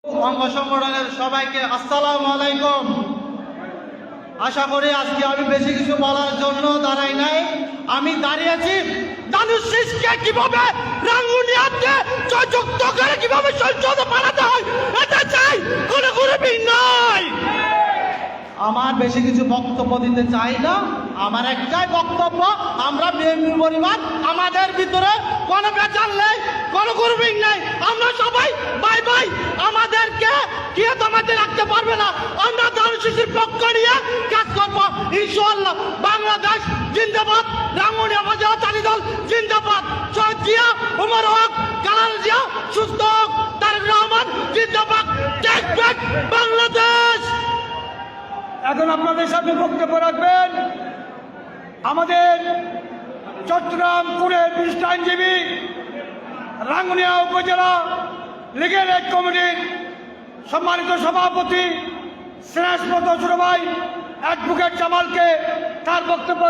অঙ্গ সংগঠনের সবাইকে আসসালামু আলাইকুম। আশা করি আজকে আমি বেশি কিছু বলার জন্য দাঁড়াই নাই, আমি দাঁড়িয়েছি দানুশ শীষকে কিভাবে রাঙ্গুনিয়াতে জয়যুক্ত করে কিভাবে সংসদে পাঠাতে হয় এটা চাই, কোনো গরিবই নয়। আমার বেশি কিছু বক্তব্য দিতে চাই না, আমার একটাই বক্তব্য, আমরা বিএনপি পরিবার, আমাদের ভিতরে কোনো বেচার নেই, কোনো গ্রুপিং নেই, আমরা সবাই ভাই ভাই। আমাদেরকে কেউ দমাতে রাখতে পারবে না, আমরা দানুশ শীষের পক্ষ নিয়ে কাজ করবো ইনশাআল্লাহ। বাংলাদেশ জিন্দাবাদ, রাঙ্গুনিয়া উপজেলা চালি দল জিন্দাবাদ, শহীদ জিয়া, উমর হক, কালাল জিয়া সুস্থ হোক, তারেক রহমান জিন্দাবাদ, টেক ব্যাক বাংলাদেশ। এখন আপনাদের সামনে বক্তব্য রাখবেন আমাদের চট্টগ্রাম পুরের বিশিষ্ট আইনজীবী, রাঙ্গুনিয়া উপজেলা লিগেল এইড কমিটির সম্মানিত সভাপতি স্নেহস্পত ছোট ভাই অ্যাডভোকেট জামালকে তার বক্তব্য